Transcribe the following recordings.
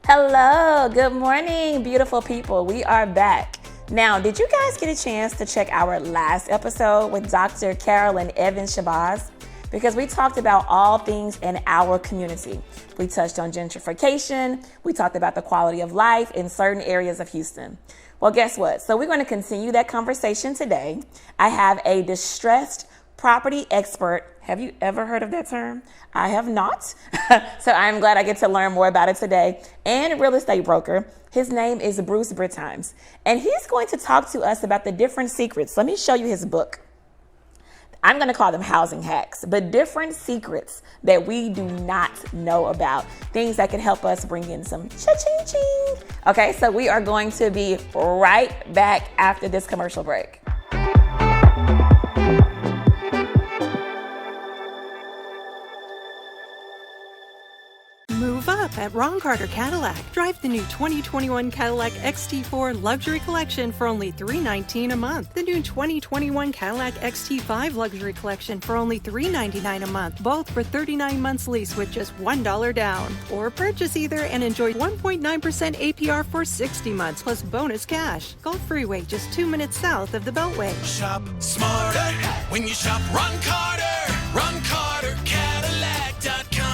Hello, good morning, beautiful people. We are back. Now, did you guys get a chance to check our last episode with Dr. Carolyn Evans Shabazz? Because we talked about all things in our community. We touched on gentrification. We talked about the quality of life in certain areas of Houston. Well, guess what? So we're going to continue that conversation today. I have a distressed property expert. Have you ever heard of that term? I have not. So I'm glad I get to learn more about it today. And real estate broker. His name is Bruce Brittimes. And he's going to talk to us about the different secrets. Let me show you his book. I'm going to call them housing hacks, but different secrets that we do not know about. Things that can help us bring in some cha-ching-ching. Okay, so we are going to be right back after this commercial break. Move up at Ron Carter Cadillac. Drive the new 2021 Cadillac XT4 Luxury Collection for only $319 a month. The new 2021 Cadillac XT5 Luxury Collection for only $399 a month. Both for 39 months lease with just $1 down. Or purchase either and enjoy 1.9% APR for 60 months plus bonus cash. Gulf Freeway, just 2 minutes south of the Beltway. Shop smarter when you shop Ron Carter. Ron Carter Cadillac.com.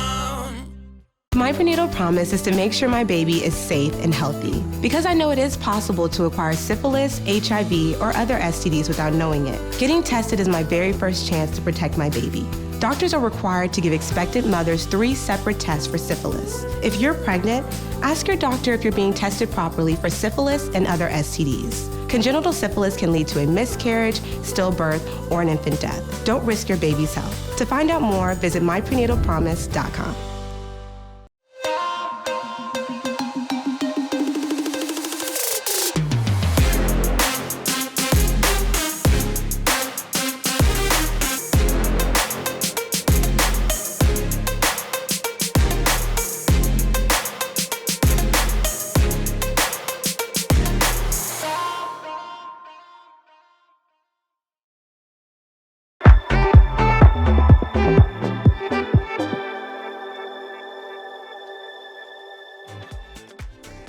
My prenatal promise is to make sure my baby is safe and healthy, because I know it is possible to acquire syphilis, HIV, or other STDs without knowing it. Getting tested is my very first chance to protect my baby. Doctors are required to give expectant mothers 3 separate tests for syphilis. If you're pregnant, ask your doctor if you're being tested properly for syphilis and other STDs. Congenital syphilis can lead to a miscarriage, stillbirth, or an infant death. Don't risk your baby's health. To find out more, visit myprenatalpromise.com.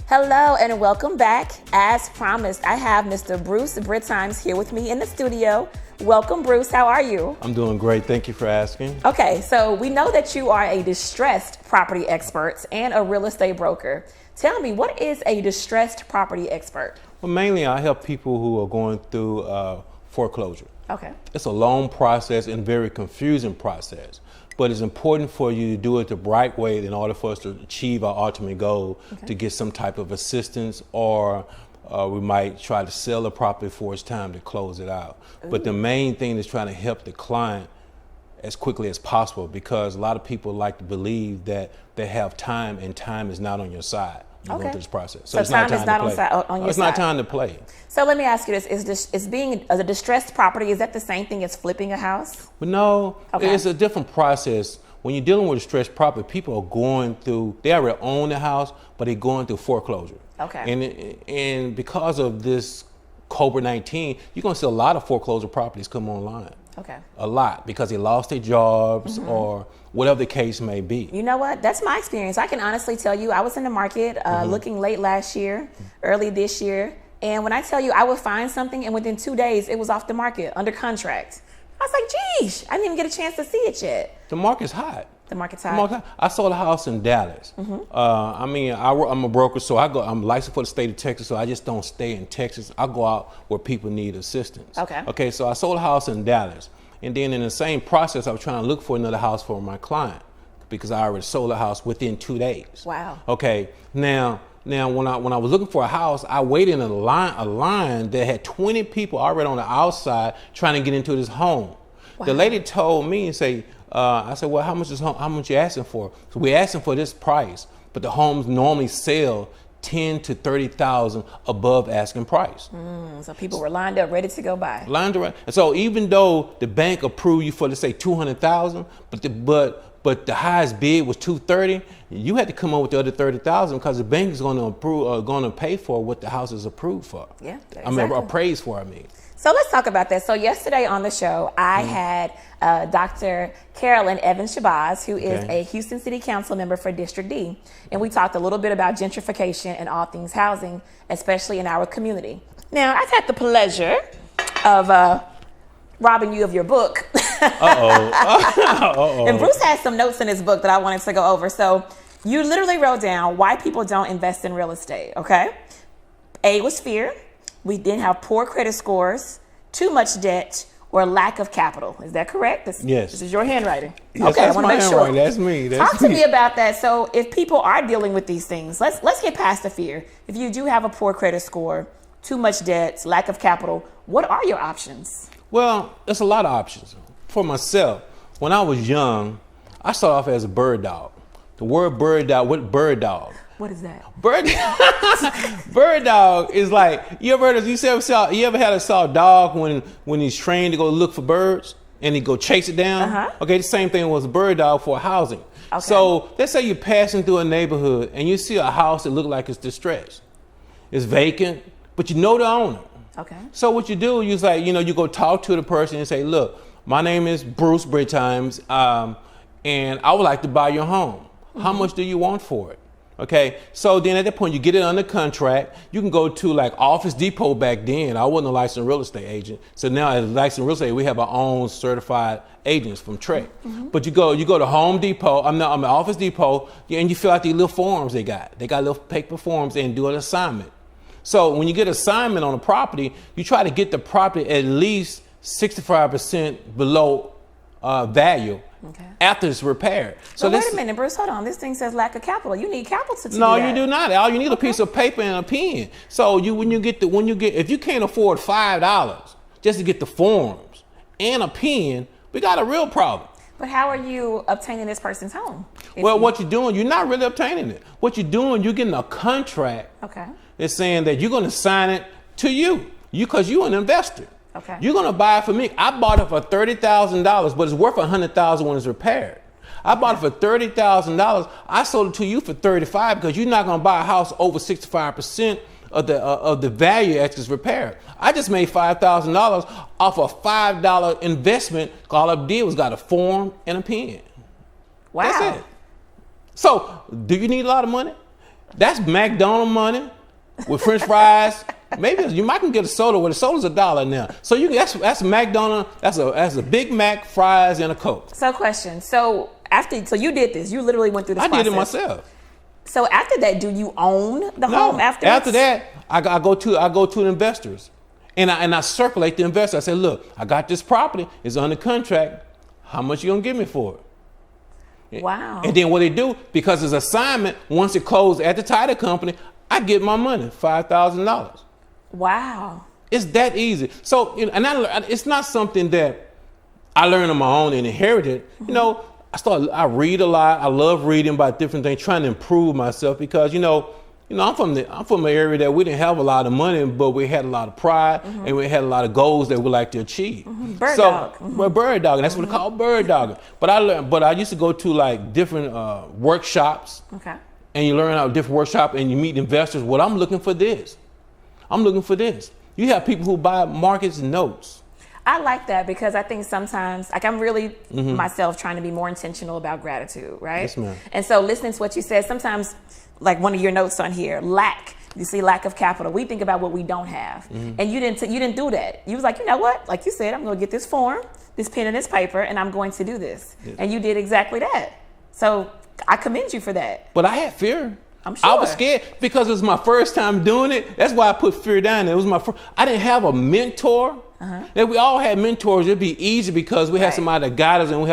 Hello and welcome back. As promised, I have Mr. Bruce Brittimes here with me in the studio. Welcome, Bruce. How are you? I'm doing great. Thank you for asking. Okay, so we know that you are a distressed property expert and a real estate broker. Tell me, what is a distressed property expert? Well, mainly I help people who are going through foreclosure. Okay. It's a long process and very confusing process, but it's important for you to do it the right way in order for us to achieve our ultimate goal, to get some type of assistance, or we might try to sell the property before it's time to close it out. Ooh. But the main thing is trying to help the client as quickly as possible, because a lot of people like to believe that they have time, and time is not on your side. You're going through this process. So time is not on your side. It's not time to play. So let me ask you this: is being a distressed property, is that the same thing as flipping a house? But no, it's a different process. When you're dealing with a distressed property, people are going through. They already own the house, but they're going through foreclosure. Okay. And because of this COVID-19, you're going to see a lot of foreclosure properties come online. Okay. A lot, because they lost their jobs or whatever the case may be. You know what? That's my experience. I can honestly tell you, I was in the market looking late last year, early this year. And when I tell you I would find something and within 2 days it was off the market, under contract. I was like, geez, I didn't even get a chance to see it yet. The market's hot. The market's hot. I sold a house in Dallas. I'm a broker, so I'm licensed for the state of Texas, so I just don't stay in Texas. I go out where people need assistance. Okay, so I sold a house in Dallas. And then in the same process, I was trying to look for another house for my client, because I already sold a house within 2 days. Wow. Okay, now when I was looking for a house, I waited in a line that had 20 people already on the outside trying to get into this home. Wow. The lady told me and I said, well, how much you asking for? So we're asking for this price, but the homes normally sell 10 to 30,000 above asking price. So people were lined up, ready to go buy. And so even though the bank approved you for, let's say, 200,000, but but the highest bid was 230. You had to come up with the other 30,000 because the bank is going to approve, going to pay for what the house is approved for. Yeah, exactly. I mean, appraised for. I mean. So let's talk about that. So yesterday on the show, I had Dr. Carolyn Evans Shabazz, who is a Houston City Council member for District D. And we talked a little bit about gentrification and all things housing, especially in our community. Now, I've had the pleasure of robbing you of your book. And Bruce has some notes in his book that I wanted to go over. So you literally wrote down why people don't invest in real estate, okay? A was fear. We didn't have poor credit scores, too much debt, or lack of capital. Is that correct? Yes. This is your handwriting. Yes, okay, that's I want to my make handwriting. sure. That's me. Talk to me about that. So if people are dealing with these things, let's get past the fear. If you do have a poor credit score, too much debt, lack of capital, what are your options? Well, there's a lot of options. For myself, when I was young, I started off as a bird dog. The word bird dog, what bird dog? What is that? Bird dog is like, you ever had a dog when he's trained to go look for birds and he go chase it down? Okay, the same thing was a bird dog for housing. Okay. So let's say you're passing through a neighborhood and you see a house that looks like it's distressed. It's vacant, but you know the owner. Okay. So what you do, you go talk to the person and say, look, my name is Bruce Brittimes, and I would like to buy your home. How much do you want for it? Okay, so then at that point you get it under contract. You can go to like Office Depot back then. I wasn't a licensed real estate agent. So now as a licensed real estate, we have our own certified agents from Trek. But you go to Home Depot, I'm Office Depot, and you fill out these little forms they got. They got little paper forms and do an assignment. So when you get assignment on a property, you try to get the property at least 65% below value after it's repaired. So wait a minute, Bruce, hold on. This thing says lack of capital. You need capital to do that. No, you do not. All you need a piece of paper and a pen. So if you can't afford $5 just to get the forms and a pen, we got a real problem. But how are you obtaining this person's home? Well, what you're doing, you're not really obtaining it. What you're doing, you're getting a contract. Okay. It's saying that you're going to sign it to you because you're an investor. Okay. You're going to buy it for me. I bought it for $30,000, but it's worth $100,000 when it's repaired. I bought it for $30,000. I sold it to you for $35,000 because you're not going to buy a house over 65% of the value as it's repaired. I just made $5,000 off a $5 investment. All I did was got a form and a pen. Wow. That's it. So, do you need a lot of money? That's McDonald's money with French fries. Maybe you might can get a soda. Well, the soda's $1 now. So that's McDonald's. That's a Big Mac, fries, and a Coke. So, question. So you did this. You literally went through this process. I did it myself. So after that, do you own the home afterwards? After that, I go to the investors, and I circulate the investor. I say, look, I got this property. It's under contract. How much you gonna give me for it? Wow. And then what they do, because it's assignment, once it closes at the title company, I get my money, $5,000. Wow. It's that easy. So, it's not something that I learned on my own and inherited. Mm-hmm. I read a lot. I love reading about different things, trying to improve myself because, I'm from an area that we didn't have a lot of money, but we had a lot of pride and we had a lot of goals that we like to achieve. Mm-hmm. Bird dog. We're bird dogging. That's what we call bird dogging. But I used to go to like different workshops. Okay. And you learn how different workshops and you meet investors. Well, I'm looking for this. I'm looking for this. You have people who buy markets notes. I like that because I think sometimes, I'm really myself trying to be more intentional about gratitude, right? Yes, ma'am. And so listening to what you said, sometimes, like one of your notes on here, you see lack of capital. We think about what we don't have. And you didn't do that. You was like, you know what? Like you said, I'm going to get this form, this pen and this paper, and I'm going to do this. Yes. And you did exactly that. So I commend you for that. But I had fear. I'm sure. I was scared because it was my first time doing it. That's why I put fear down there. It was my first. I didn't have a mentor. If we all had mentors, it'd be easy because we had somebody that guide us, and we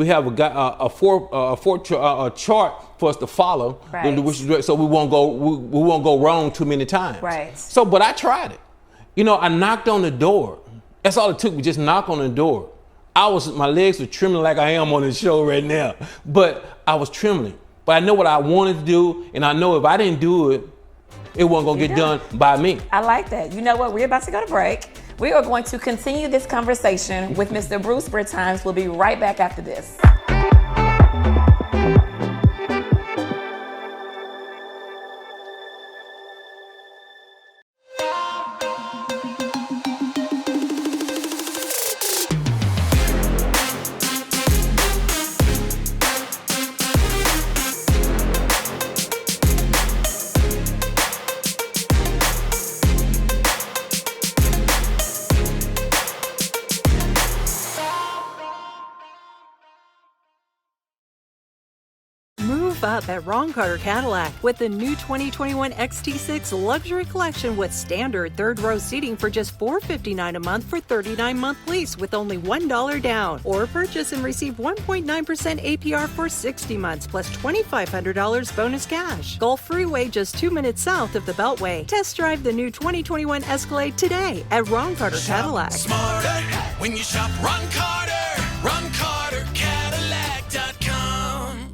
have a chart for us to follow, so we won't go wrong too many times. Right. So, but I tried it. I knocked on the door. That's all it took. We just knock on the door. My legs were trembling like I am on the show right now, but I was trembling. But I know what I wanted to do, and I know if I didn't do it, it wasn't going to get done by me. I like that. You know what? We're about to go to break. We are going to continue this conversation with Mr. Bruce Brittimes. We'll be right back after this. up at Ron Carter Cadillac with the new 2021 XT6 Luxury Collection with standard third-row seating for just $459 a month for 39-month lease with only $1 down. Or purchase and receive 1.9% APR for 60 months plus $2,500 bonus cash. Gulf Freeway just 2 minutes south of the Beltway. Test drive the new 2021 Escalade today at Ron Carter Cadillac. Smarter when you shop Ron Carter. RonCarterCadillac.com.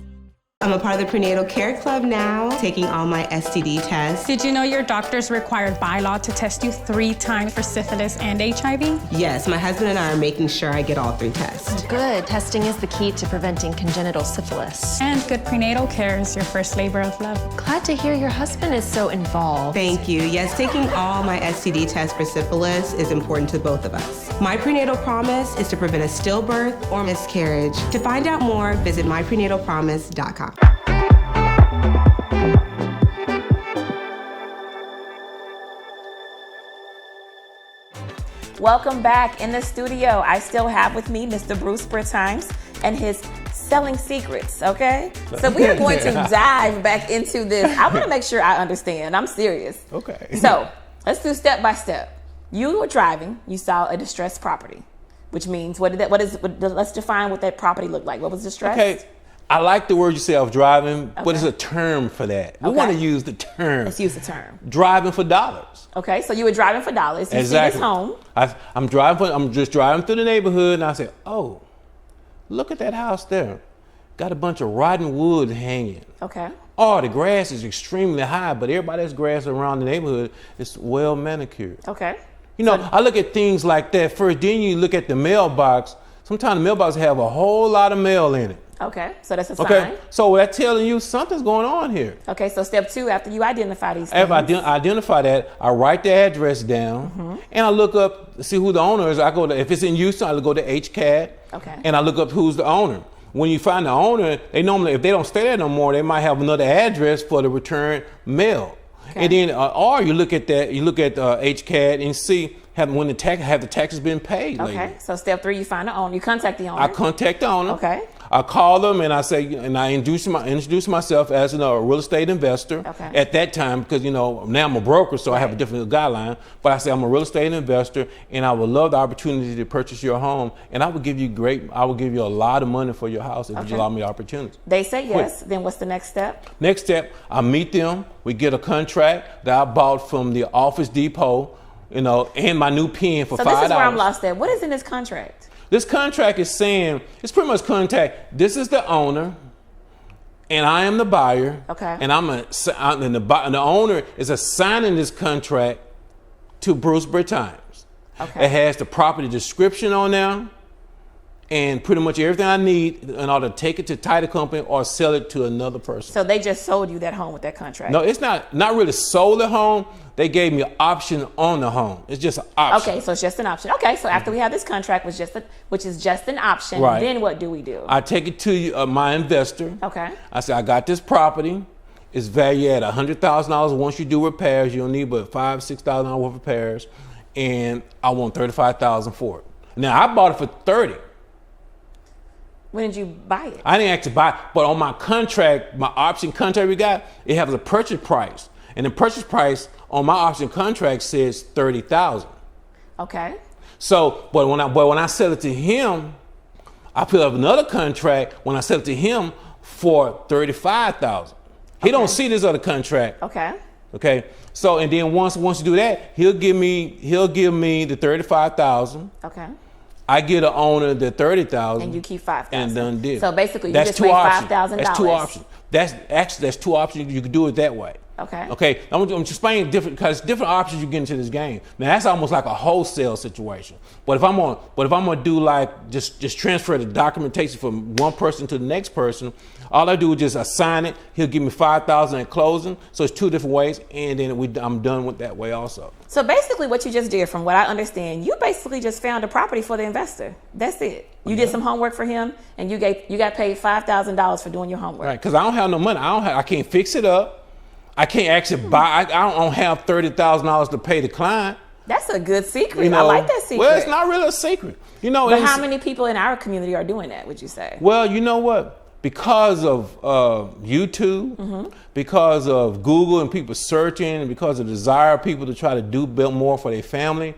I'm a part of the Prenatal Care Club now, taking all my STD tests. Did you know your doctor's required by law to test you 3 times for syphilis and HIV? Yes, my husband and I are making sure I get all 3 tests. Good. Testing is the key to preventing congenital syphilis. And good prenatal care is your first labor of love. Glad to hear your husband is so involved. Thank you. Yes, taking all my STD tests for syphilis is important to both of us. My prenatal promise is to prevent a stillbirth or miscarriage. To find out more, visit myprenatalpromise.com. Welcome back. In the studio, I still have with me Mr. Bruce Bertimes and his selling secrets, okay? So we are going to dive back into this. I want to make sure I understand. I'm serious. Okay. So let's do step by step. You were driving, you saw a distressed property, which means let's define what that property looked like. What was distressed? Okay. I like the word you say of driving, but it's a term for that. We want to use the term. Let's use the term. Driving for dollars. Okay, so you were driving for dollars. You see this home. I'm just driving through the neighborhood, and I said, "Oh, look at that house there. Got a bunch of rotten wood hanging. Okay. Oh, the grass is extremely high, but everybody that's grass around the neighborhood is well manicured." Okay. You know, I look at things like that first. Then you look at the mailbox. Sometimes the mailbox have a whole lot of mail in it. Okay, so that's a sign. Okay, so that's telling you something's going on here. Okay, so step 2, after you identify these things. If I identify that, I write the address down, and I look up to see who the owner is. If it's in Houston, I go to HCAD, and I look up who's the owner. When you find the owner, they normally, if they don't stay there no more, they might have another address for the return mail. Okay. And then, or you look at HCAD and see have the taxes been paid lately. Okay, so step 3, you find the owner. You contact the owner. I contact the owner. Okay. I call them and I say, and I introduce myself as a real estate investor at that time, because now I'm a broker, so I have a different guideline. But I say I'm a real estate investor, and I would love the opportunity to purchase your home, and I would give you a lot of money for your house if you allow me the opportunity. They say yes. Then what's the next step? Next step, I meet them. We get a contract that I bought from the Office Depot, and my new pen for $5. So this is where I'm lost at. What is in this contract? This contract is saying, it's pretty much contact, this is the owner, and I am the buyer. Okay. And the owner is assigning this contract to Bruce Bertimes. Okay. It has the property description on there, and pretty much everything I need in order to take it to title company or sell it to another person. So they just sold you that home with that contract? No, it's not really sold the home. They gave me an option on the home. It's just an option. Okay, so it's just an option. Okay, so after we have this contract, which is just an option, then what do we do? I take it to my investor. Okay. I say, I got this property. It's valued at $100,000. Once you do repairs, you'll need but $5,000-$6,000 worth of repairs, and I want $35,000 for it. Now I bought it for $30,000. When did you buy it? I didn't actually buy it, but on my contract, my option contract we got, it has a purchase price, and the purchase price on my option contract says $30,000. Okay. So, but when I sell it to him, I put up another contract when I sell it to him for $35,000. He don't see this other contract. Okay. Okay. So, and then once you do that, he'll give me the $35,000. Okay. I get an owner the $30,000. And you keep $5,000. And done deal. So basically, you just made $5,000. That's 2 options. That's 2 options. You can do it that way. Okay. Okay. I'm just explaining different, because different options you get into this game. Now that's almost like a wholesale situation. But if I'm gonna do like just transfer the documentation from one person to the next person, all I do is just assign it. He'll give me $5,000 at closing. So it's 2 different ways, and then I'm done with that way also. So basically, what you just did, from what I understand, you basically just found a property for the investor. That's it. You did some homework for him, and you got paid $5,000 for doing your homework. Right, because I don't have no money. I can't fix it up. I can't actually buy. I don't have $30,000 to pay the client. That's a good secret. I like that secret. Well, it's not really a secret. But how many people in our community are doing that, would you say? Well, you know what? because of YouTube, because of Google and people searching, and because of the desire of people to try to build more for their family,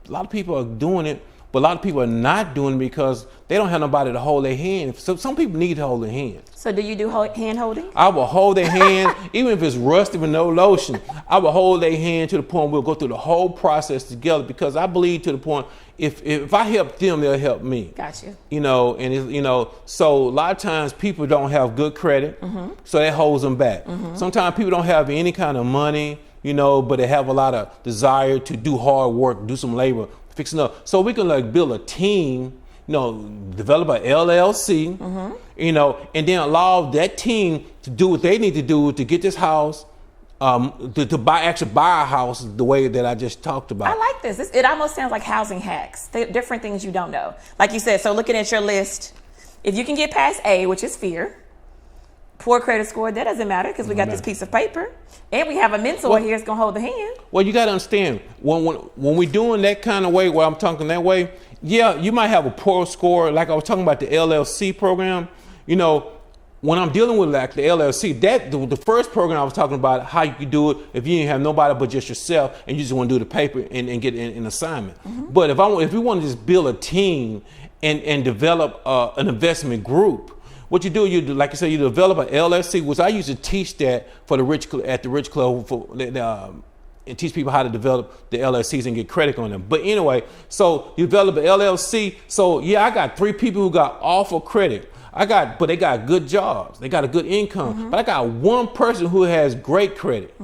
a lot of people are doing it, but a lot of people are not doing it because they don't have nobody to hold their hand. So some people need to hold their hand. So do you do hand holding? I will hold their hand, even if it's rusty with no lotion. I will hold their hand to the point we'll go through the whole process together, because I believe to the point if I help them, they'll help me. Got you. You know, and so a lot of times people don't have good credit, so that holds them back. Sometimes people don't have any kind of money, but they have a lot of desire to do hard work, do some labor, fixing up. So we can build a team, develop an LLC, and then allow that team to do what they need to do to get this house, to buy a house the way that I just talked about. I like this. It almost sounds like housing hacks, different things you don't know. Like you said, so looking at your list, if you can get past A, which is fear, poor credit score, that doesn't matter because we got this piece of paper and we have a mentor here that's going to hold the hand. Well, you got to understand, when we're doing that kind of way, where I'm talking that way, yeah, you might have a poor score. Like I was talking about the LLC program, when I'm dealing with like the LLC, the first program I was talking about, how you could do it if you didn't have nobody but just yourself and you just want to do the paper and get an assignment. But if we want to just build a team and develop an investment group, what you do, like you said, you develop an LLC, which I used to teach that for at the Rich Club and teach people how to develop the LLCs and get credit on them. But anyway, so you develop an LLC. So yeah, I got 3 people who got awful credit. But they got good jobs. They got a good income. But I got 1 person who has great credit.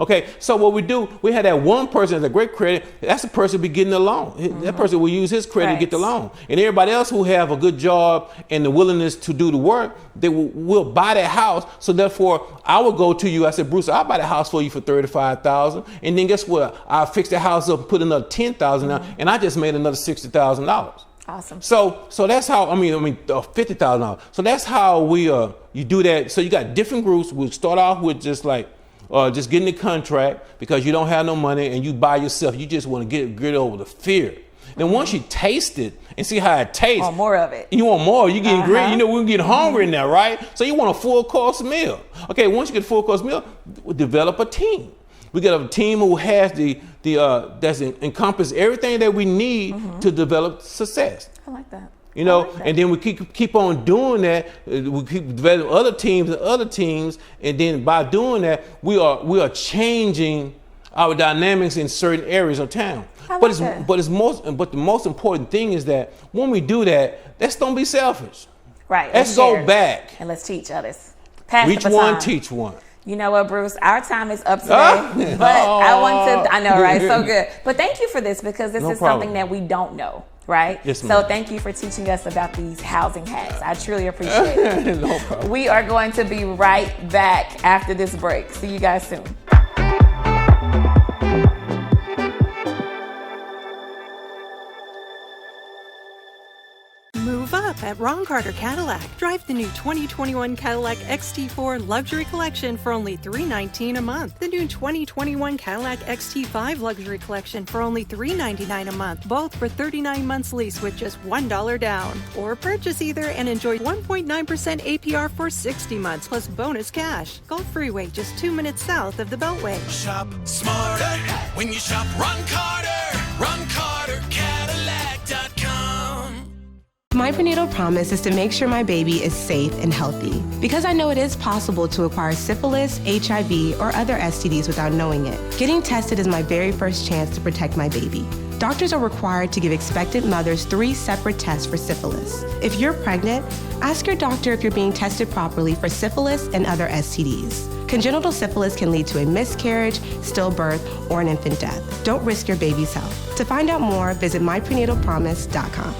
Okay, so what we do, we have that 1 person that has great credit. That's the person be getting the loan. That person will use his credit to get the loan. And everybody else who have a good job and the willingness to do the work, they will buy that house. So therefore, I will go to you. I said, Bruce, I'll buy the house for you for $35,000. And then guess what? I'll fix the house up, put another $10,000 down, and I just made another $60,000. Awesome. So that's how, $50,000. So that's how you do that. So you got different groups. We'll start off with just getting the contract because you don't have no money and you by yourself. You just want to get over the fear. Then once you taste it and see how it tastes. Want more of it. You want more. You're getting greedy. We're getting hungry now, right? So you want a full course meal. Okay, once you get a full course meal, develop a team. We got a team who has that's encompass everything that we need to develop success. I like that. And then we keep on doing that. We keep developing other teams, and then by doing that, we are changing our dynamics in certain areas of town. But the most important thing is that when we do that, let's don't be selfish. Right. Let's go back and let's teach others. Reach one, teach one. You know what, Bruce? Our time is up today, but I know, right? So good. But thank you for this because this is something that we don't know, right? Yes, so thank you for teaching us about these housing hacks. I truly appreciate it. No problem. We are going to be right back after this break. See you guys soon. Move up at Ron Carter Cadillac. Drive the new 2021 Cadillac XT4 Luxury Collection for only $319 a month. The new 2021 Cadillac XT5 Luxury Collection for only $399 a month. Both for 39 months lease with just $1 down. Or purchase either and enjoy 1.9% APR for 60 months plus bonus cash. Gulf Freeway, just 2 minutes south of the Beltway. Shop smarter when you shop Ron Carter. RonCarterCadillac.com. My prenatal promise is to make sure my baby is safe and healthy because I know it is possible to acquire syphilis, HIV, or other STDs without knowing it. Getting tested is my very first chance to protect my baby. Doctors are required to give expectant mothers 3 separate tests for syphilis. If you're pregnant, ask your doctor if you're being tested properly for syphilis and other STDs. Congenital syphilis can lead to a miscarriage, stillbirth, or an infant death. Don't risk your baby's health. To find out more, visit myprenatalpromise.com.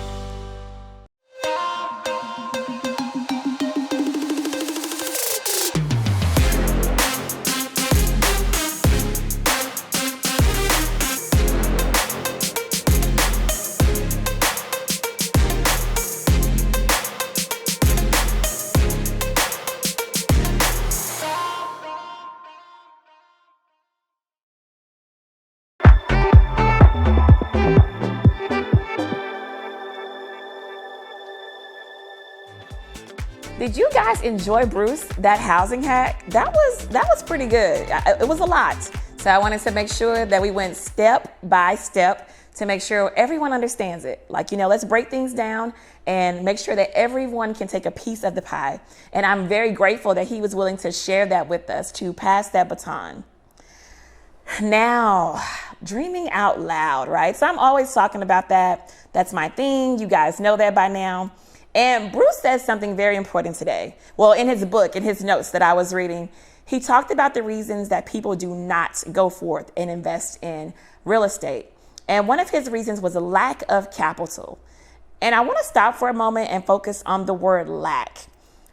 Did you guys enjoy Bruce, that housing hack? That was pretty good. It was a lot. So I wanted to make sure that we went step by step to make sure everyone understands it. Like, let's break things down and make sure that everyone can take a piece of the pie. And I'm very grateful that he was willing to share that with us, to pass that baton. Now, dreaming out loud, right? So I'm always talking about that. That's my thing. You guys know that by now. And Bruce says something very important today. Well, in his book, in his notes that I was reading, he talked about the reasons that people do not go forth and invest in real estate. And one of his reasons was a lack of capital. And I want to stop for a moment and focus on the word lack.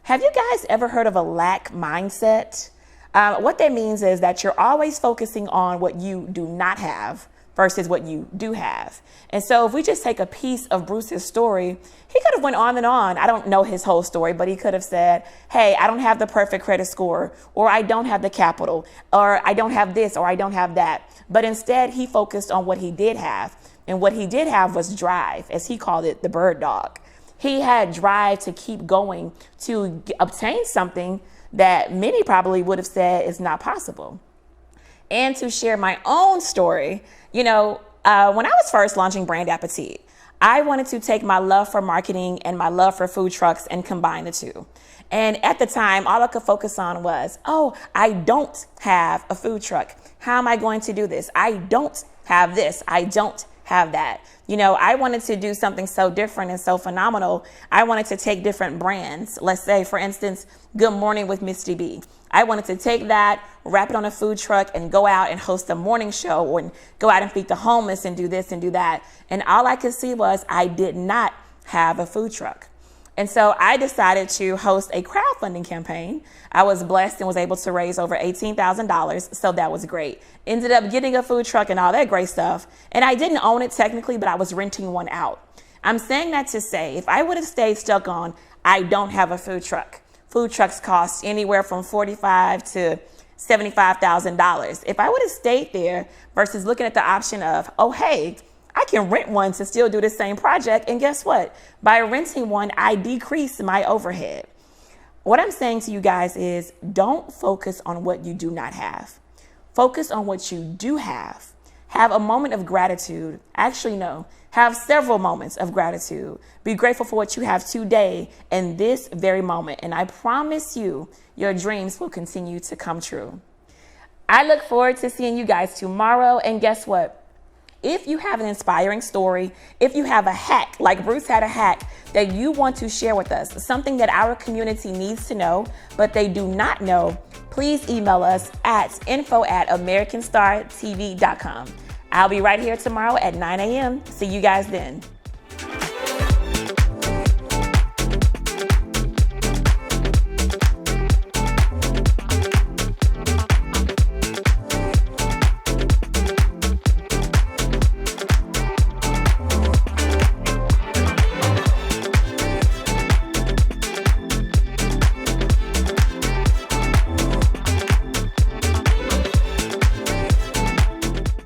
Have you guys ever heard of a lack mindset? What that means is that you're always focusing on what you do not have versus what you do have. And so if we just take a piece of Bruce's story, he could have went on and on. I don't know his whole story, but he could have said, hey, I don't have the perfect credit score, or I don't have the capital, or I don't have this, or I don't have that. But instead, he focused on what he did have. And what he did have was drive, as he called it, the bird dog. He had drive to keep going, to obtain something that many probably would have said is not possible. And to share my own story, when I was first launching Brand Appetit, I wanted to take my love for marketing and my love for food trucks and combine the two. And at the time, all I could focus on was, I don't have a food truck. How am I going to do this? I don't have this. I don't have that. I wanted to do something so different and so phenomenal. I wanted to take different brands. Let's say, for instance, Good Morning with Misty B. I wanted to take that, wrap it on a food truck, and go out and host a morning show and go out and feed the homeless and do this and do that. And all I could see was I did not have a food truck. And so I decided to host a crowdfunding campaign. I was blessed and was able to raise over $18,000. So that was great. Ended up getting a food truck and all that great stuff. And I didn't own it technically, but I was renting one out. I'm saying that to say, if I would have stayed stuck on, I don't have a food truck. Food trucks cost anywhere from $45,000 to $75,000. If I would have stayed there versus looking at the option of, hey, I can rent one to still do the same project. And guess what? By renting one, I decrease my overhead. What I'm saying to you guys is don't focus on what you do not have. Focus on what you do have. Have a moment of gratitude. Actually, no. Have several moments of gratitude. Be grateful for what you have today and this very moment. And I promise you, your dreams will continue to come true. I look forward to seeing you guys tomorrow. And guess what? If you have an inspiring story, if you have a hack, like Bruce had a hack that you want to share with us, something that our community needs to know, but they do not know, please email us at info@americanstartv.com. I'll be right here tomorrow at 9 a.m. See you guys then.